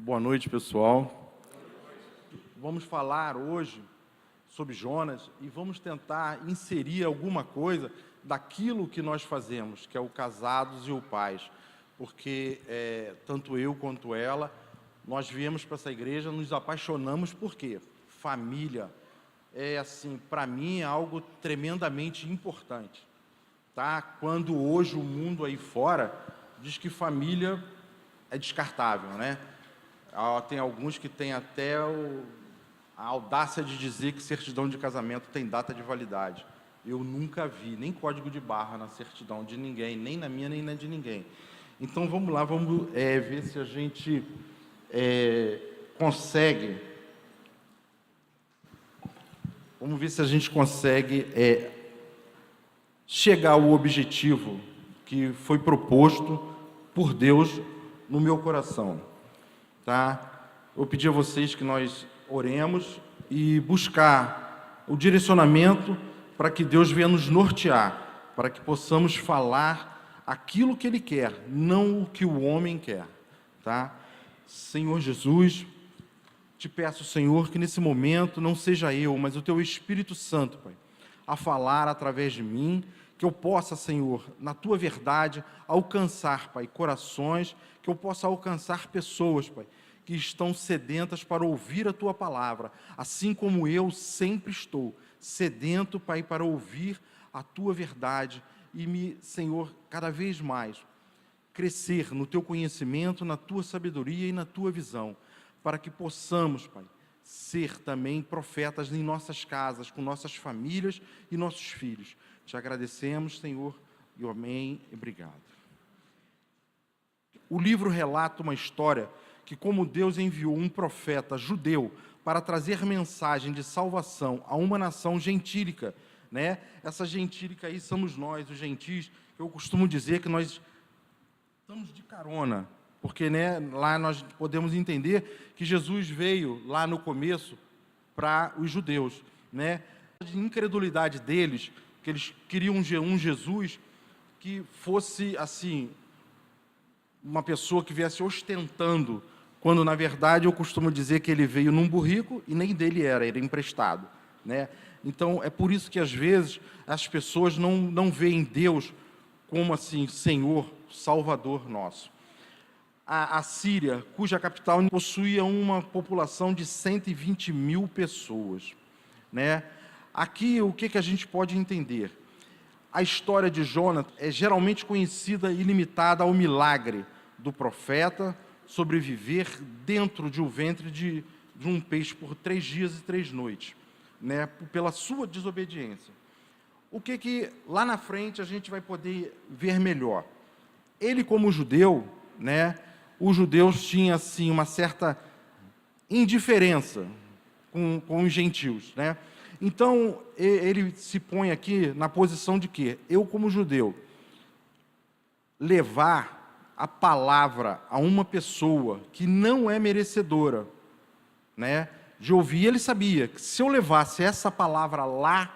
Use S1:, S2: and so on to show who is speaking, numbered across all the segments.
S1: Boa noite, pessoal. Vamos falar hoje sobre Jonas e vamos tentar inserir alguma coisa daquilo que nós fazemos, que é o Casados e o Pais, porque tanto eu quanto ela, nós viemos para essa igreja, nos apaixonamos por quê? Família é, assim, para mim é algo tremendamente importante, tá? Quando hoje o mundo aí fora diz que família é descartável, né? Tem alguns que têm até a audácia de dizer que certidão de casamento tem data de validade. Eu nunca vi, nem código de barra na certidão de ninguém, nem na minha, nem na de ninguém. Então, vamos lá, vamos ver se a gente consegue... Vamos ver se a gente consegue chegar ao objetivo que foi proposto por Deus no meu coração. Tá? Eu pedi a vocês que nós oremos e buscar o direcionamento para que Deus venha nos nortear, para que possamos falar aquilo que Ele quer, não o que o homem quer. Tá? Senhor Jesus, te peço, Senhor, que nesse momento não seja eu, mas o Teu Espírito Santo, Pai, a falar através de mim, que eu possa, Senhor, na Tua verdade, alcançar, Pai, corações, que eu possa alcançar pessoas, Pai, que estão sedentas para ouvir a Tua palavra, assim como eu sempre estou sedento, Pai, para ouvir a Tua verdade e Senhor, cada vez mais crescer no Teu conhecimento, na Tua sabedoria e na Tua visão, para que possamos, Pai, ser também profetas em nossas casas, com nossas famílias e nossos filhos. Te agradecemos, Senhor, e amém, e obrigado. O livro relata uma história que, como Deus enviou um profeta judeu para trazer mensagem de salvação a uma nação gentílica, né? Essa gentílica aí somos nós, os gentis, que eu costumo dizer que nós estamos de carona, porque, né, lá nós podemos entender que Jesus veio lá no começo para os judeus, né? A incredulidade deles, que eles queriam um Jesus que fosse assim, uma pessoa que viesse ostentando, quando na verdade eu costumo dizer que ele veio num burrico e nem dele era emprestado, né? Então é por isso que às vezes as pessoas não veem Deus como assim, Senhor, Salvador nosso. A Síria, cuja capital possuía uma população de 120 mil pessoas, né? Aqui, o que a gente pode entender? A história de Jonas é geralmente conhecida e limitada ao milagre do profeta sobreviver dentro de um ventre de um peixe por 3 dias e 3 noites, né? Pela sua desobediência. O que lá na frente a gente vai poder ver melhor? Ele, como judeu, né? Os judeus tinham assim uma certa indiferença com os gentios, né? Então ele se põe aqui na posição de que eu, como judeu, levar a palavra a uma pessoa que não é merecedora, né, de ouvir. Ele sabia que se eu levasse essa palavra lá,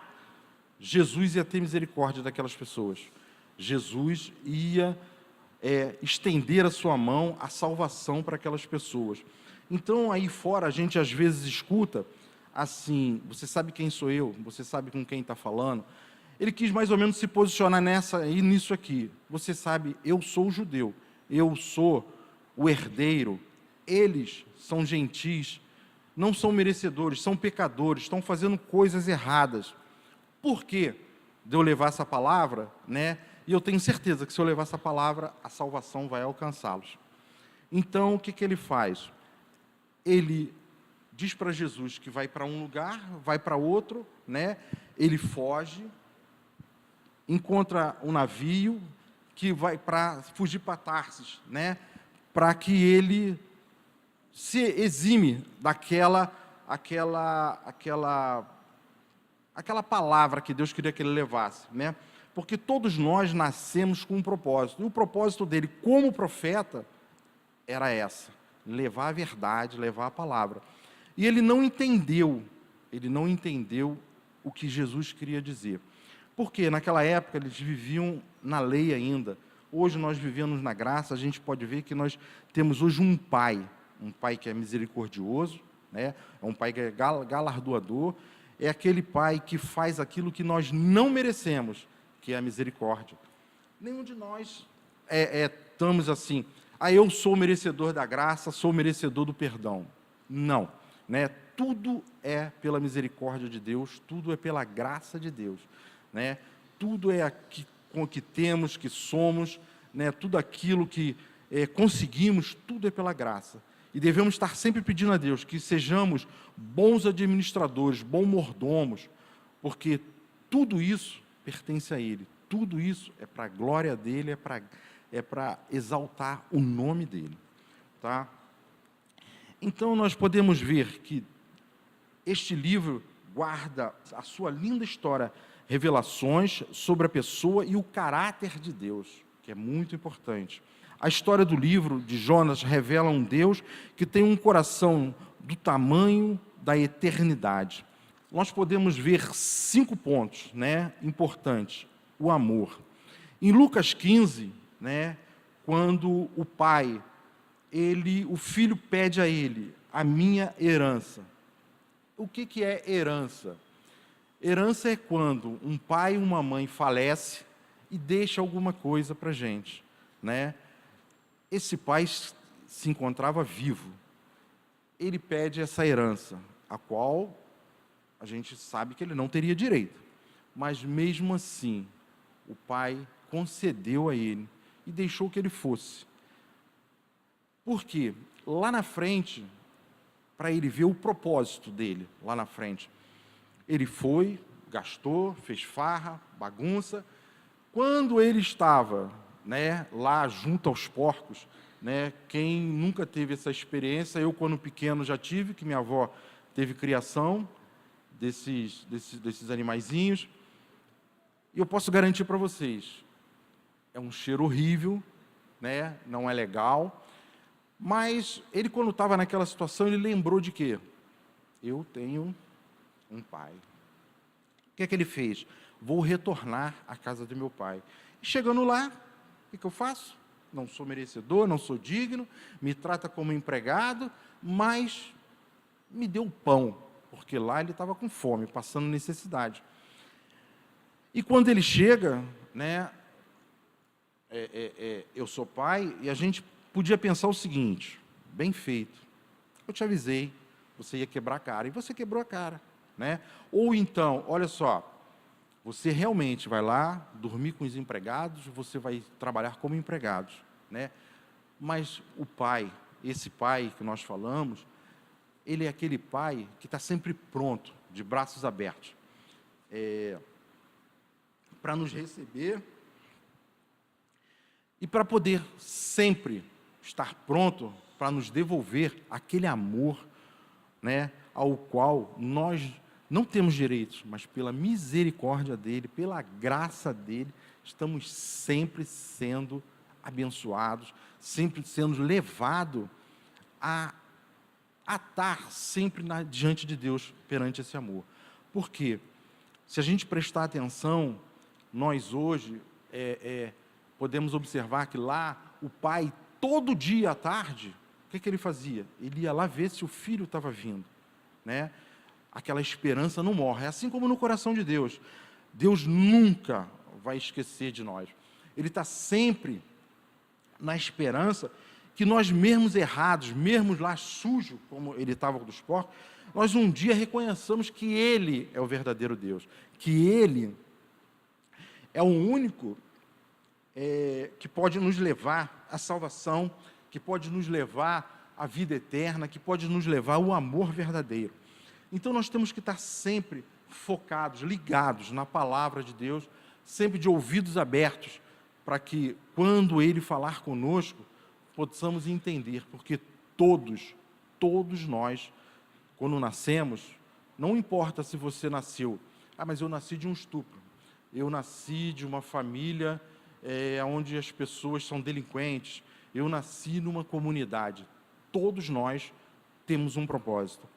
S1: Jesus ia ter misericórdia daquelas pessoas. Jesus ia estender a sua mão, a salvação para aquelas pessoas. Então, aí fora, a gente às vezes escuta assim, você sabe quem sou eu, você sabe com quem está falando. Ele quis mais ou menos se posicionar nisso aqui. Você sabe, eu sou judeu, eu sou o herdeiro, eles são gentis, não são merecedores, são pecadores, estão fazendo coisas erradas. Por que de eu levar essa palavra, né? E eu tenho certeza que se eu levar essa palavra, a salvação vai alcançá-los. Então, o que ele faz? Ele diz para Jesus que vai para um lugar, vai para outro, né? Ele foge, encontra um navio que vai para fugir para Tarsis, né? Para que ele se exime daquela palavra que Deus queria que ele levasse, né? Porque todos nós nascemos com um propósito. E o propósito dele, como profeta, era levar a verdade, levar a palavra. E ele não entendeu o que Jesus queria dizer. Porque naquela época eles viviam na lei ainda. Hoje nós vivemos na graça, a gente pode ver que nós temos hoje um pai, um pai que é misericordioso, né? É um pai que é galardoador, é aquele pai que faz aquilo que nós não merecemos, que é a misericórdia. Nenhum de nós estamos assim, eu sou merecedor da graça, sou merecedor do perdão. Não, né? Tudo é pela misericórdia de Deus, tudo é pela graça de Deus, né? Tudo é com o que temos, que somos, né? Tudo aquilo que conseguimos, tudo é pela graça. E devemos estar sempre pedindo a Deus que sejamos bons administradores, bons mordomos, porque tudo isso pertence a Ele. Tudo isso é para a glória dEle, é para exaltar o nome dEle. Tá? Então, nós podemos ver que este livro guarda a sua linda história, revelações sobre a pessoa e o caráter de Deus, que é muito importante. A história do livro de Jonas revela um Deus que tem um coração do tamanho da eternidade. Nós podemos ver 5 pontos, né, importantes. O amor. Em Lucas 15, né, quando o pai, o filho pede a ele, a minha herança. O que é herança? Herança é quando um pai e uma mãe falecem e deixa alguma coisa para a gente, né? Esse pai se encontrava vivo. Ele pede essa herança, a qual a gente sabe que ele não teria direito. Mas mesmo assim, o pai concedeu a ele e deixou que ele fosse. Por quê? Lá na frente, para ele ver o propósito dele, lá na frente, ele foi, gastou, fez farra, bagunça. Quando ele estava, né, lá junto aos porcos, né, quem nunca teve essa experiência, eu quando pequeno já tive, que minha avó teve criação desses animaizinhos, e eu posso garantir para vocês, é um cheiro horrível, né, não é legal, mas ele, quando estava naquela situação, ele lembrou de quê? Eu tenho um pai. O que é que ele fez? Vou retornar à casa do meu pai. E chegando lá, o que eu faço? Não sou merecedor, não sou digno, me trata como empregado, mas me deu pão, porque lá ele estava com fome, passando necessidade. E quando ele chega, né, eu sou pai, e a gente podia pensar o seguinte, bem feito, eu te avisei, você ia quebrar a cara, e você quebrou a cara, né? Ou então, olha só, você realmente vai lá, dormir com os empregados, você vai trabalhar como empregado, né? Mas o pai, esse pai que nós falamos, ele é aquele pai que está sempre pronto, de braços abertos, para nos receber e para poder sempre estar pronto para nos devolver aquele amor, né, ao qual nós não temos direitos, mas pela misericórdia dele, pela graça dele, estamos sempre sendo abençoados, sempre sendo levados a estar sempre diante de Deus perante esse amor. Por quê? Se a gente prestar atenção, nós hoje podemos observar que lá o pai, todo dia à tarde, o que ele fazia? Ele ia lá ver se o filho estava vindo, né? Aquela esperança não morre. É assim como no coração de Deus. Deus nunca vai esquecer de nós. Ele está sempre na esperança que nós mesmos errados, mesmos lá sujos, como ele estava dos porcos, nós um dia reconheçamos que Ele é o verdadeiro Deus, que Ele é o único que pode nos levar à salvação, que pode nos levar à vida eterna, que pode nos levar ao amor verdadeiro. Então nós temos que estar sempre focados, ligados na palavra de Deus, sempre de ouvidos abertos, para que quando Ele falar conosco, possamos entender, porque todos nós, quando nascemos, não importa se você nasceu, mas eu nasci de um estupro, eu nasci de uma família onde as pessoas são delinquentes, eu nasci numa comunidade, todos nós temos um propósito.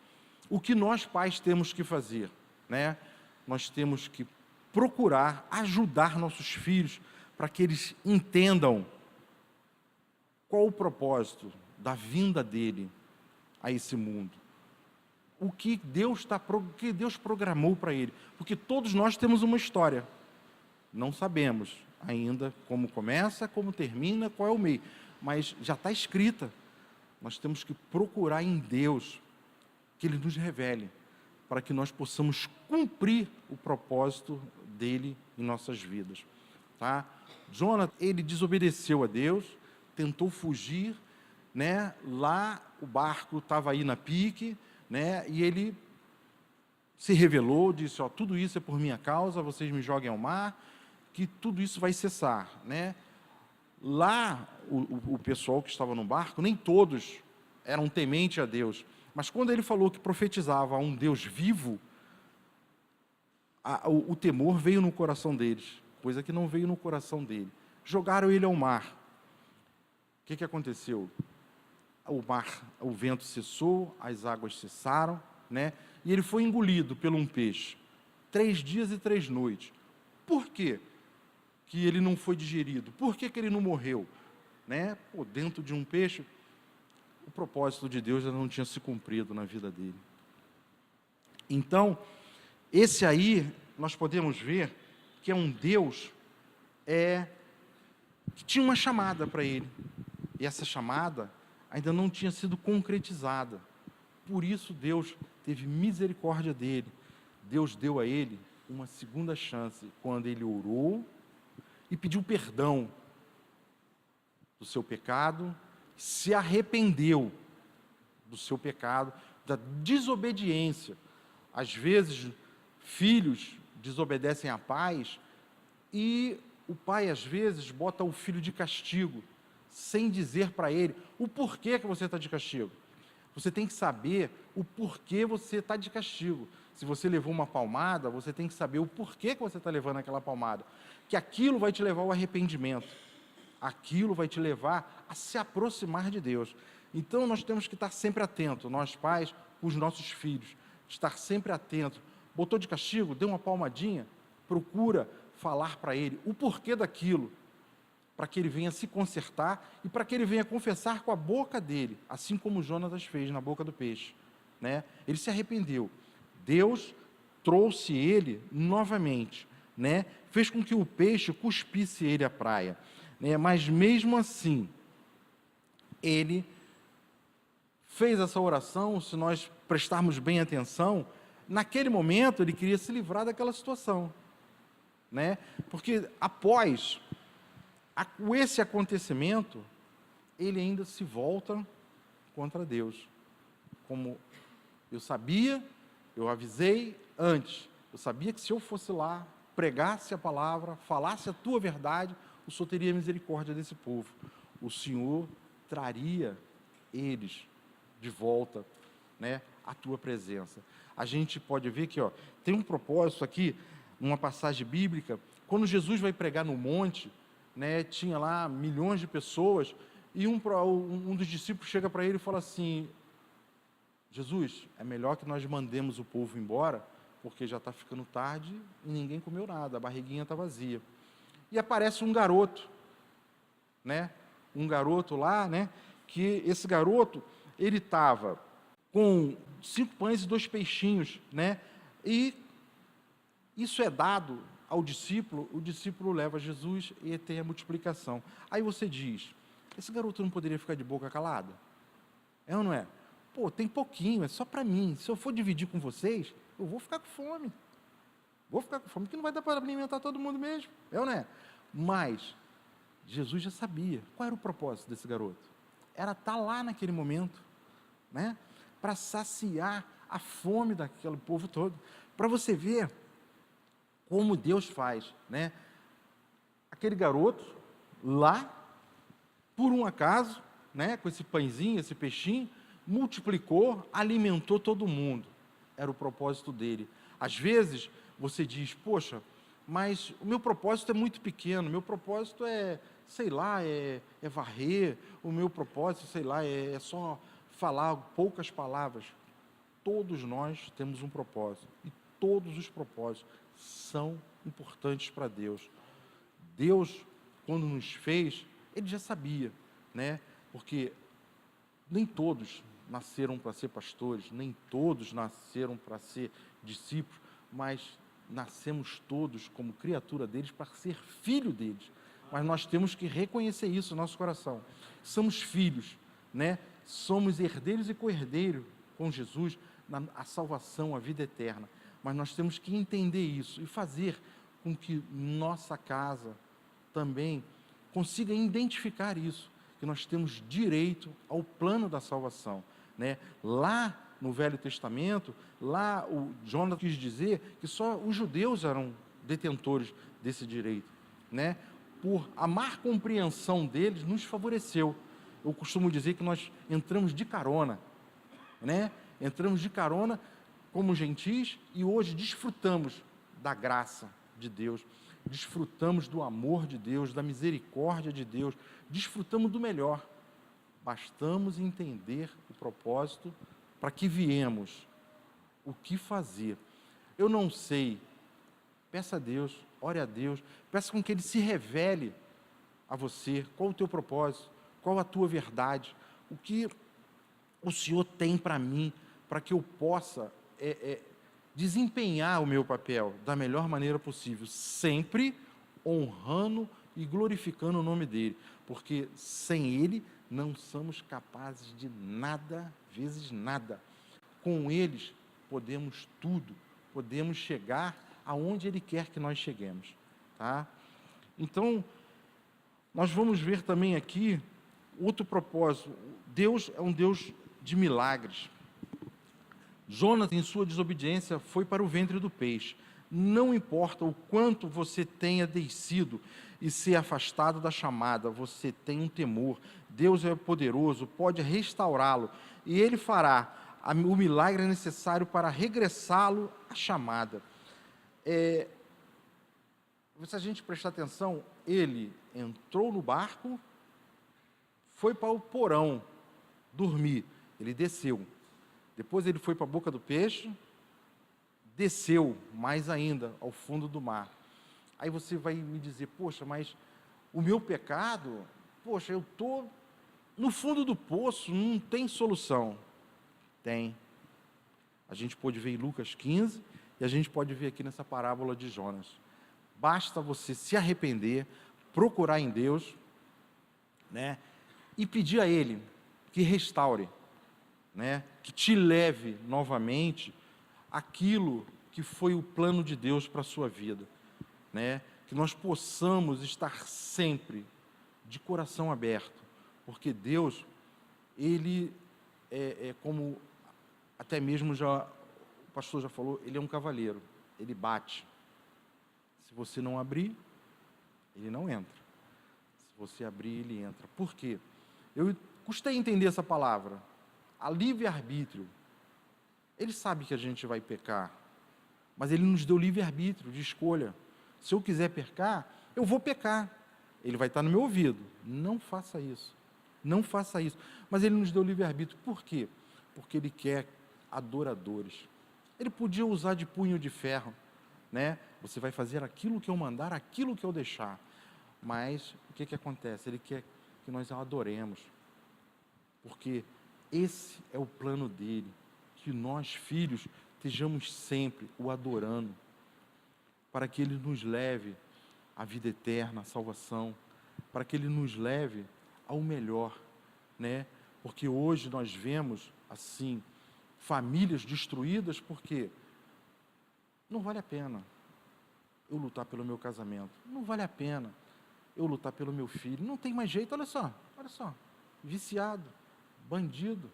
S1: O que nós pais temos que fazer, né? Nós temos que procurar ajudar nossos filhos para que eles entendam qual o propósito da vinda dele, a esse mundo. O que Deus programou para ele. Porque todos nós temos uma história. Não sabemos ainda como começa, como termina, qual é o meio. Mas já está escrita. Nós temos que procurar em Deus que Ele nos revele, para que nós possamos cumprir o propósito dele em nossas vidas. Tá? Jonas, ele desobedeceu a Deus, tentou fugir, né? Lá o barco estava aí na pique, né? E ele se revelou, disse, ó, tudo isso é por minha causa, vocês me joguem ao mar, que tudo isso vai cessar, né? Lá, o pessoal que estava no barco, nem todos eram tementes a Deus, mas quando ele falou que profetizava a um Deus vivo, o temor veio no coração deles, coisa que não veio no coração dele. Jogaram ele ao mar. O que aconteceu? O vento cessou, as águas cessaram, né? E ele foi engolido por um peixe. 3 dias e 3 noites. Por quê que ele não foi digerido? Por que ele não morreu? Né? Dentro de um peixe, o propósito de Deus já não tinha se cumprido na vida dele. Então, esse aí, nós podemos ver que é um Deus que tinha uma chamada para ele. E essa chamada ainda não tinha sido concretizada. Por isso, Deus teve misericórdia dele. Deus deu a ele uma segunda chance, quando ele orou e pediu perdão do seu pecado, se arrependeu do seu pecado, da desobediência. Às vezes, filhos desobedecem a pais e o pai, às vezes, bota o filho de castigo, sem dizer para ele o porquê que você está de castigo. Você tem que saber o porquê você está de castigo. Se você levou uma palmada, você tem que saber o porquê que você está levando aquela palmada. Que aquilo vai te levar ao arrependimento. Aquilo vai te levar a se aproximar de Deus. Então, nós temos que estar sempre atentos, nós pais, os nossos filhos. Estar sempre atentos. Botou de castigo, deu uma palmadinha, procura falar para ele o porquê daquilo, para que ele venha se consertar e para que ele venha confessar com a boca dele, assim como Jonas fez na boca do peixe, né? Ele se arrependeu. Deus trouxe ele novamente, né? Fez com que o peixe cuspisse ele à praia, né? Mas mesmo assim, ele fez essa oração. Se nós prestarmos bem atenção, naquele momento ele queria se livrar daquela situação, né? Porque após esse acontecimento, ele ainda se volta contra Deus. Como eu sabia, eu avisei antes, eu sabia que se eu fosse lá, pregasse a palavra, falasse a tua verdade, o Senhor teria misericórdia desse povo. O Senhor traria eles de volta, né, à tua presença. A gente pode ver que, tem um propósito aqui, numa passagem bíblica, quando Jesus vai pregar no monte, né, tinha lá milhões de pessoas, e um dos discípulos chega para ele e fala assim: Jesus, é melhor que nós mandemos o povo embora, porque já está ficando tarde e ninguém comeu nada, a barriguinha está vazia. E aparece um garoto, né, lá, né, que esse garoto, ele estava com 5 pães e 2 peixinhos, né, e isso é dado ao discípulo, o discípulo leva Jesus e tem a multiplicação. Aí você diz, esse garoto não poderia ficar de boca calada? É ou não é? Tem pouquinho, é só para mim. Se eu for dividir com vocês, eu vou ficar com fome. Porque não vai dar para alimentar todo mundo mesmo. É ou não é? Mas Jesus já sabia qual era o propósito desse garoto. Era estar lá naquele momento, né? Para saciar a fome daquele povo todo. Para você ver como Deus faz, né? Aquele garoto lá, por um acaso, né, com esse pãezinho, esse peixinho, multiplicou, alimentou todo mundo. Era o propósito dele. Às vezes, você diz, poxa, mas o meu propósito é muito pequeno, o meu propósito é, sei lá, é varrer, o meu propósito, sei lá, é só falar poucas palavras. Todos nós temos um propósito, e todos os propósitos são importantes para Deus. Deus, quando nos fez, Ele já sabia, né? Porque nem todos nasceram para ser pastores, nem todos nasceram para ser discípulos, mas nascemos todos como criatura deles para ser filho deles. Mas nós temos que reconhecer isso no nosso coração. Somos filhos, né? Somos herdeiros e co-herdeiros com Jesus, a salvação, a vida eterna. Mas nós temos que entender isso e fazer com que nossa casa também consiga identificar isso, que nós temos direito ao plano da salvação, né? Lá no Velho Testamento, lá o Jonas quis dizer que só os judeus eram detentores desse direito, né? Por a má compreensão deles, nos favoreceu. Eu costumo dizer que nós entramos de carona, né? Entramos de carona como gentis e hoje desfrutamos da graça de Deus, desfrutamos do amor de Deus, da misericórdia de Deus, desfrutamos do melhor. Bastamos entender o propósito para que viemos, o que fazer. Eu não sei, peça a Deus, ore a Deus, peça com que Ele se revele a você, qual o teu propósito, qual a tua verdade, o que o Senhor tem para mim, para que eu possa desempenhar o meu papel da melhor maneira possível, sempre honrando e glorificando o nome dEle, porque sem Ele não somos capazes de nada, vezes nada. Com eles podemos tudo, podemos chegar aonde Ele quer que nós cheguemos, tá? Então, nós vamos ver também aqui outro propósito. Deus é um Deus de milagres. Jonas, em sua desobediência, foi para o ventre do peixe. Não importa o quanto você tenha descido e se afastado da chamada, você tem um temor. Deus é poderoso, pode restaurá-lo, e Ele fará o milagre necessário para regressá-lo à chamada. Se a gente prestar atenção, ele entrou no barco, foi para o porão dormir, ele desceu. Depois ele foi para a boca do peixe, desceu mais ainda ao fundo do mar. Aí você vai me dizer, poxa, mas o meu pecado, poxa, eu estou no fundo do poço, não tem solução. Tem. A gente pode ver em Lucas 15 e a gente pode ver aqui nessa parábola de Jonas. Basta você se arrepender, procurar em Deus, né, e pedir a Ele que restaure, né, que te leve novamente aquilo que foi o plano de Deus para a sua vida, né, que nós possamos estar sempre de coração aberto, porque Deus, Ele como até mesmo o pastor já falou, Ele é um cavalheiro, Ele bate. Se você não abrir, Ele não entra. Se você abrir, Ele entra. Por quê? Eu custei entender essa palavra. A livre-arbítrio. Ele sabe que a gente vai pecar, mas Ele nos deu livre-arbítrio de escolha. Se eu quiser pecar, eu vou pecar. Ele vai estar no meu ouvido. Não faça isso. Não faça isso. Mas Ele nos deu livre-arbítrio. Por quê? Porque Ele quer adoradores. Ele podia usar de punho de ferro, né? Você vai fazer aquilo que eu mandar, aquilo que eu deixar. Mas o que acontece? Ele quer que nós o adoremos. Porque esse é o plano dele. Que nós, filhos, estejamos sempre o adorando. Para que ele nos leve à vida eterna, à salvação. Para que ele nos leve ao melhor, né? Porque hoje nós vemos, assim, famílias destruídas porque não vale a pena eu lutar pelo meu casamento, não vale a pena eu lutar pelo meu filho, não tem mais jeito, olha só, viciado, bandido,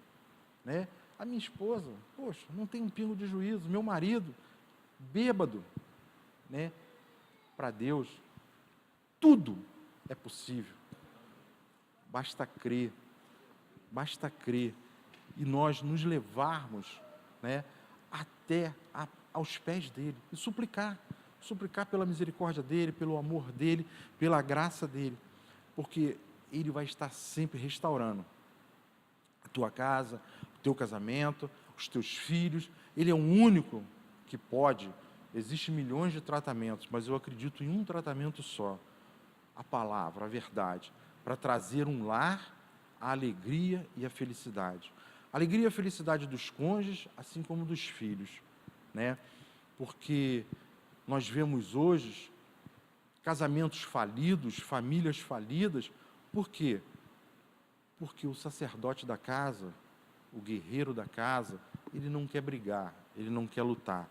S1: né? A minha esposa, poxa, não tem um pingo de juízo, meu marido, bêbado, né? Para Deus, tudo é possível, basta crer, e nós nos levarmos, né, até aos pés dele, e suplicar pela misericórdia dele, pelo amor dele, pela graça dele, porque ele vai estar sempre restaurando a tua casa, o teu casamento, os teus filhos. Ele é o único que pode. Existem milhões de tratamentos, mas eu acredito em um tratamento só, a palavra, a verdade, para trazer um lar, a alegria e a felicidade. Alegria e a felicidade dos cônjuges, assim como dos filhos, né? Porque nós vemos hoje casamentos falidos, famílias falidas. Por quê? Porque o sacerdote da casa, o guerreiro da casa, ele não quer brigar, ele não quer lutar.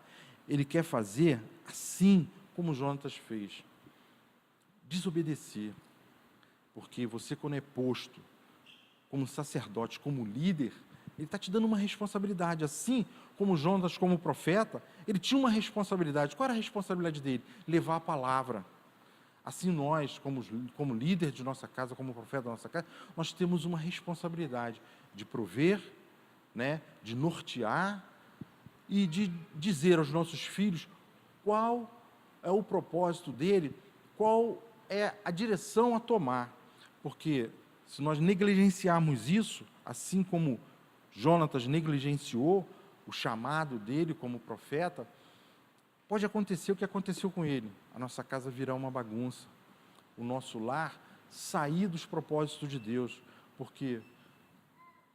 S1: Ele quer fazer assim como Jonatas fez. Desobedecer. Porque você, quando é posto como sacerdote, como líder, ele está te dando uma responsabilidade. Assim como Jonatas, como profeta, ele tinha uma responsabilidade. Qual era a responsabilidade dele? Levar a palavra. Assim nós, como líder de nossa casa, como profeta da nossa casa, nós temos uma responsabilidade de prover, né, de nortear e de dizer aos nossos filhos qual é o propósito dele, qual é a direção a tomar. Porque se nós negligenciarmos isso, assim como Jonatas negligenciou o chamado dele como profeta, pode acontecer o que aconteceu com ele. A nossa casa virar uma bagunça. O nosso lar sair dos propósitos de Deus. Porque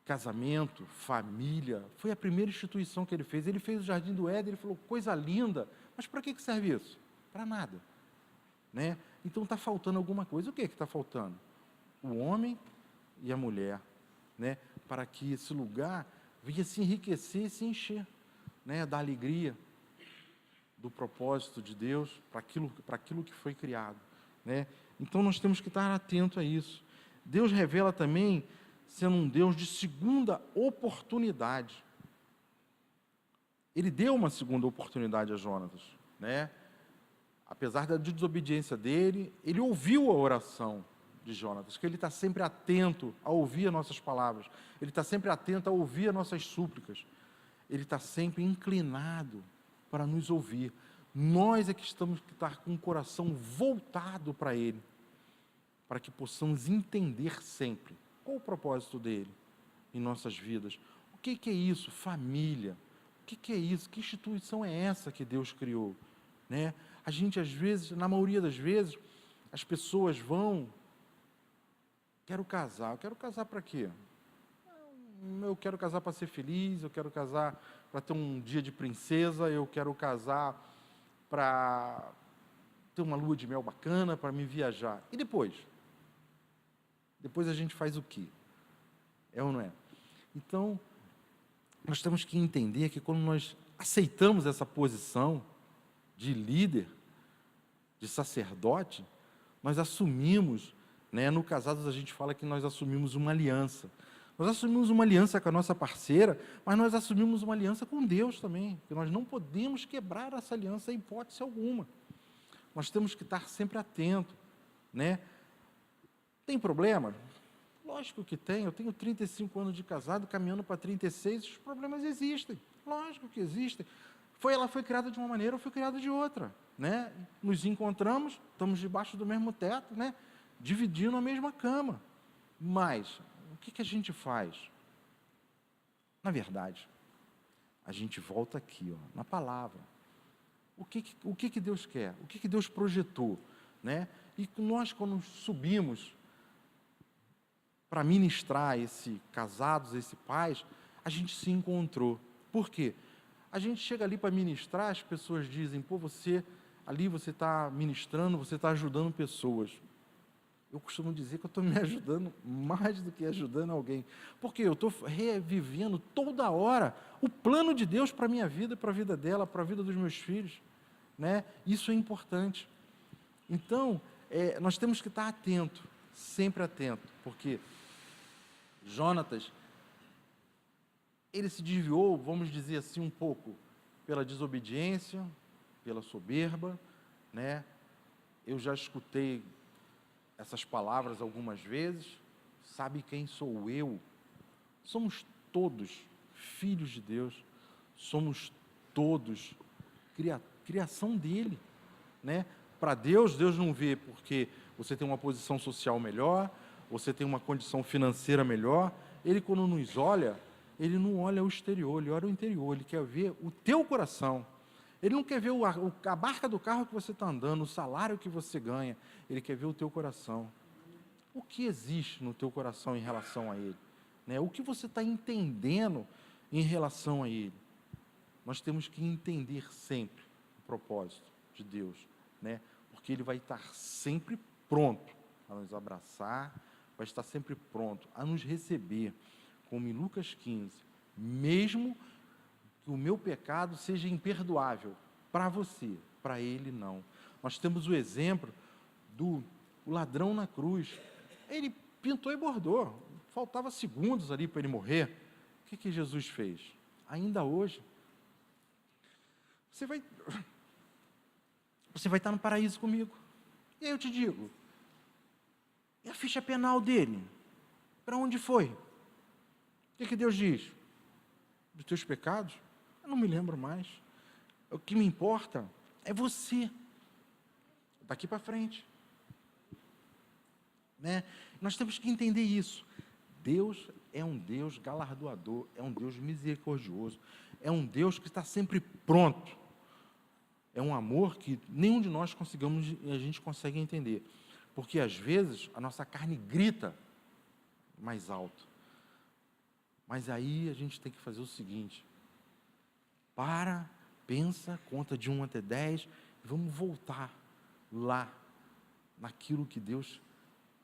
S1: casamento, família, foi a primeira instituição que ele fez. Ele fez o Jardim do Éden, ele falou, coisa linda. Mas para que serve isso? Para nada. Né? Então está faltando alguma coisa. O que está faltando? O homem e a mulher. Né? Para que esse lugar venha se enriquecer e se encher, né? Da alegria, do propósito de Deus para aquilo que foi criado, né? Então nós temos que estar atentos a isso. Deus revela também sendo um Deus de segunda oportunidade. Ele deu uma segunda oportunidade a Jonatas, né? Apesar da desobediência dele, ele ouviu a oração de Jonatas, que ele está sempre atento a ouvir as nossas palavras, ele está sempre atento a ouvir as nossas súplicas, ele está sempre inclinado para nos ouvir. Nós é que estamos que estar com o coração voltado para Ele, para que possamos entender sempre qual o propósito dele em nossas vidas. O que é isso? Família. O que é isso? Que instituição é essa que Deus criou? Né? A gente, às vezes, na maioria das vezes, as pessoas vão, quero casar. Eu quero casar para quê? Eu quero casar para ser feliz, eu quero casar para ter um dia de princesa, eu quero casar para ter uma lua de mel bacana, para me viajar. E depois? Depois a gente faz o quê? É ou não é? Então, nós temos que entender que quando nós aceitamos essa posição de líder, de sacerdote, nós assumimos, né, no Casados a gente fala que nós assumimos uma aliança. Nós assumimos uma aliança com a nossa parceira, mas nós assumimos uma aliança com Deus também, porque nós não podemos quebrar essa aliança em hipótese alguma. Nós temos que estar sempre atentos, né? Tem problema? Lógico que tem. Eu tenho 35 anos de casado, caminhando para 36, os problemas existem. Lógico que existem. Ela foi criada de uma maneira, eu fui criado de outra, né? Nos encontramos, estamos debaixo do mesmo teto, né? Dividindo a mesma cama. Mas o que a gente faz? Na verdade, a gente volta aqui, ó, na palavra. O que Deus quer? O que Deus projetou? Né? E nós, quando subimos para ministrar esse casados, esse pais, a gente se encontrou. Por quê? A gente chega ali para ministrar, as pessoas dizem, pô, você está ministrando, você está ajudando pessoas. Eu costumo dizer que eu estou me ajudando mais do que ajudando alguém. Porque eu estou revivendo toda hora o plano de Deus para a minha vida, para a vida dela, para a vida dos meus filhos. Né? Isso é importante. Então, nós temos que estar atento, sempre atento, porque Jonatas, ele se desviou, vamos dizer assim, um pouco pela desobediência, pela soberba, né? Eu já escutei essas palavras algumas vezes. Sabe quem sou eu? Somos todos filhos de Deus, somos todos criação dele, né? Para Deus, Deus não vê porque você tem uma posição social melhor, você tem uma condição financeira melhor. Ele, quando nos olha, ele não olha o exterior, ele olha o interior, ele quer ver o teu coração. Ele não quer ver a barca do carro que você está andando, o salário que você ganha, ele quer ver o teu coração. O que existe no teu coração em relação a ele? né? O que você está entendendo em relação a Ele? Nós temos que entender sempre o propósito de Deus, né? Porque Ele vai estar sempre pronto a nos abraçar, vai estar sempre pronto a nos receber, como em Lucas 15, mesmo que o meu pecado seja imperdoável para você, para Ele não. Nós temos o exemplo do ladrão na cruz. Ele pintou e bordou, faltava segundos ali para ele morrer. O que Jesus fez? Ainda hoje, você vai estar no paraíso comigo. E aí eu te digo, e a ficha penal dele? Para onde foi? O que Deus diz? Dos teus pecados? Eu não me lembro mais. O que me importa é você. Daqui para frente. Né? Nós temos que entender isso. Deus é um Deus galardoador, é um Deus misericordioso, é um Deus que está sempre pronto. É um amor que nenhum de nós a gente consegue entender. Porque às vezes a nossa carne grita mais alto. Mas aí a gente tem que fazer o seguinte: pensa, conta de 1 até 10, e vamos voltar lá, naquilo que Deus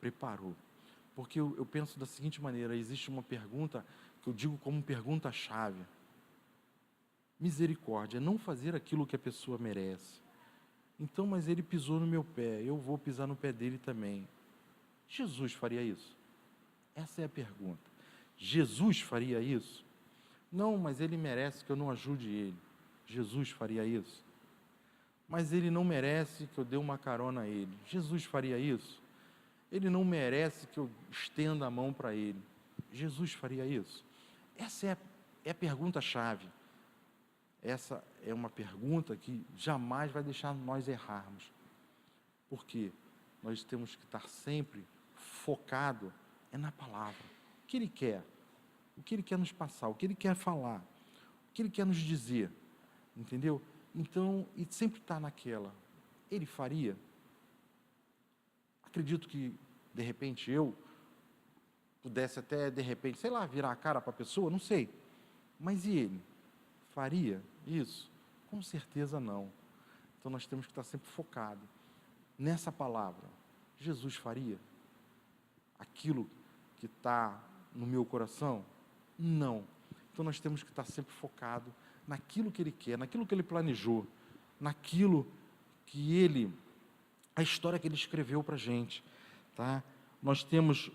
S1: preparou. Porque eu penso da seguinte maneira: existe uma pergunta que eu digo como pergunta-chave. Misericórdia é não fazer aquilo que a pessoa merece. Então, mas ele pisou no meu pé, eu vou pisar no pé dele também. Jesus faria isso? Essa é a pergunta. Jesus faria isso? Não, mas ele merece que eu não ajude ele. Jesus faria isso? Mas ele não merece que eu dê uma carona a ele. Jesus faria isso? Ele não merece que eu estenda a mão para ele. Jesus faria isso? Essa é a pergunta-chave. Essa é uma pergunta que jamais vai deixar nós errarmos. Porque nós temos que estar sempre focado na palavra. O que Ele quer? O que Ele quer nos passar? O que Ele quer falar? O que Ele quer nos dizer? Entendeu? Então, e sempre está naquela. Ele faria? Acredito que, de repente, eu pudesse até, de repente, sei lá, virar a cara para a pessoa, não sei. Mas e ele? Faria isso? Com certeza não. Então nós temos que estar sempre focados nessa palavra. Jesus faria aquilo que está no meu coração? Não. Então nós temos que estar sempre focados naquilo que Ele quer, naquilo que Ele planejou, naquilo que a história que Ele escreveu para a gente. Tá? Nós temos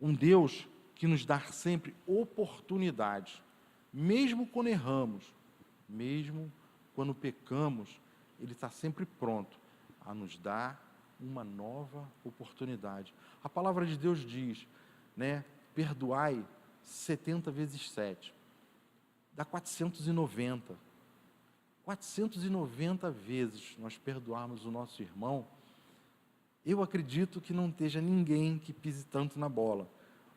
S1: um Deus que nos dá sempre oportunidades. Mesmo quando erramos, mesmo quando pecamos, Ele está sempre pronto a nos dar uma nova oportunidade. A palavra de Deus diz, né, perdoai 70 vezes 7, dá 490. 490 vezes nós perdoarmos o nosso irmão, eu acredito que não esteja ninguém que pise tanto na bola.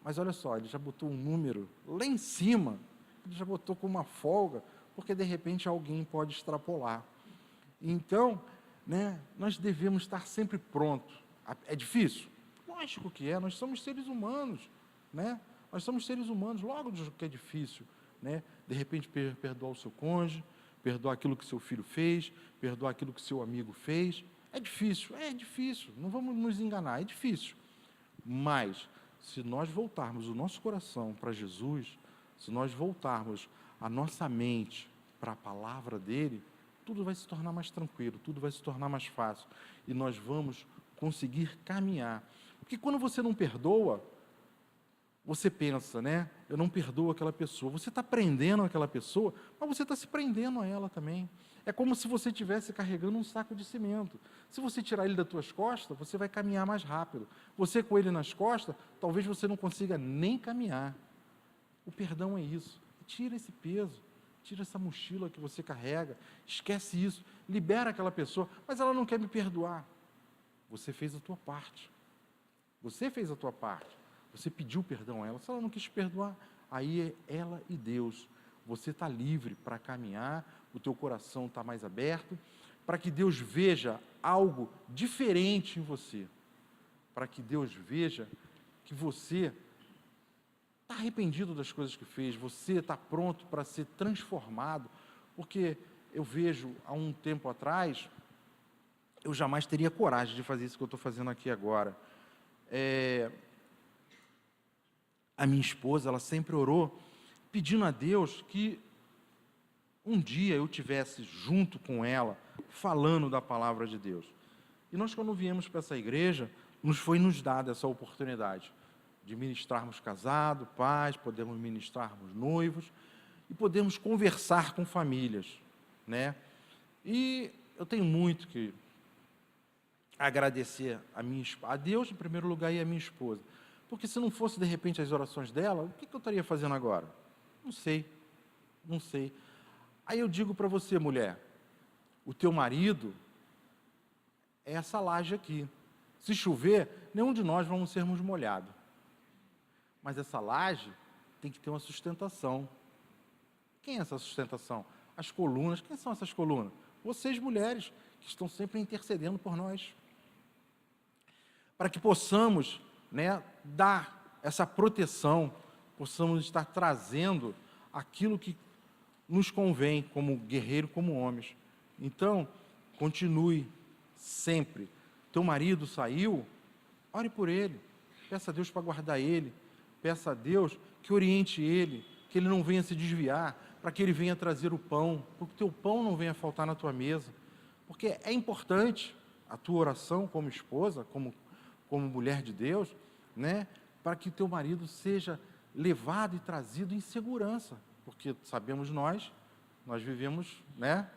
S1: Mas olha só, ele já botou um número lá em cima, ele já botou com uma folga, porque de repente alguém pode extrapolar. Então, né, nós devemos estar sempre prontos. É difícil? Lógico que é, nós somos seres humanos, né? Nós somos seres humanos, logo que é difícil, né? De repente perdoar o seu cônjuge, perdoar aquilo que seu filho fez, perdoar aquilo que seu amigo fez. É difícil, não vamos nos enganar, é difícil. Mas, se nós voltarmos o nosso coração para Jesus, se nós voltarmos a nossa mente para a palavra dele, tudo vai se tornar mais tranquilo, tudo vai se tornar mais fácil. E nós vamos conseguir caminhar. Porque quando você não perdoa, você pensa, né? Eu não perdoo aquela pessoa. Você está prendendo aquela pessoa, mas você está se prendendo a ela também. É como se você estivesse carregando um saco de cimento. Se você tirar ele das tuas costas, você vai caminhar mais rápido. Você com ele nas costas, talvez você não consiga nem caminhar. O perdão é isso. Tira esse peso, tira essa mochila que você carrega, esquece isso, libera aquela pessoa, mas ela não quer me perdoar. Você fez a tua parte. Você fez a tua parte. Você pediu perdão a ela. Se ela não quis te perdoar, aí é ela e Deus. Você está livre para caminhar, o teu coração está mais aberto, para que Deus veja algo diferente em você, para que Deus veja que você está arrependido das coisas que fez, você está pronto para ser transformado, porque eu vejo, há um tempo atrás, eu jamais teria coragem de fazer isso que eu estou fazendo aqui agora. A minha esposa, ela sempre orou, pedindo a Deus que um dia eu tivesse junto com ela, falando da palavra de Deus. E nós, quando viemos para essa igreja, nos dada essa oportunidade de ministrarmos casados, pais, podemos ministrarmos noivos e podemos conversar com famílias, né? E eu tenho muito que agradecer a Deus em primeiro lugar e a minha esposa, porque se não fosse de repente as orações dela, o que eu estaria fazendo agora? Não sei. Aí eu digo para você, mulher, o teu marido é essa laje aqui. Se chover, nenhum de nós vamos sermos molhados. Mas essa laje tem que ter uma sustentação. Quem é essa sustentação? As colunas. Quem são essas colunas? Vocês, mulheres, que estão sempre intercedendo por nós. Para que possamos, né, dar essa proteção, possamos estar trazendo aquilo que nos convém, como guerreiro, como homens. Então, continue sempre. Teu marido saiu, ore por ele, peça a Deus para guardar ele, peça a Deus que oriente ele, que ele não venha se desviar, para que ele venha trazer o pão, porque o teu pão não venha faltar na tua mesa, porque é importante a tua oração como esposa, como mulher de Deus, né, para que o teu marido seja levado e trazido em segurança, porque sabemos nós vivemos, né,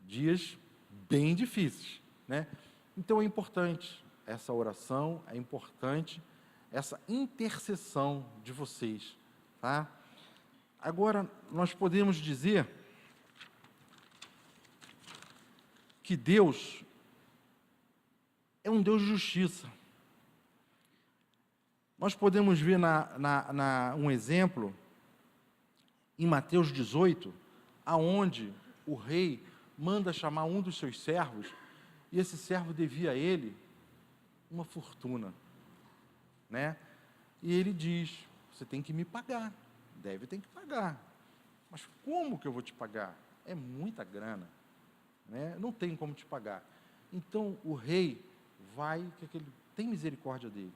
S1: dias bem difíceis, né? Então é importante essa oração, é importante essa intercessão de vocês, tá? Agora, nós podemos dizer que Deus é um Deus de justiça. Nós podemos ver um exemplo em Mateus 18, aonde o rei manda chamar um dos seus servos, e esse servo devia a ele uma fortuna, né? E ele diz, você tem que me pagar, tem que pagar. Mas como que eu vou te pagar? É muita grana, né? Não tem como te pagar. Então o rei tem misericórdia dele,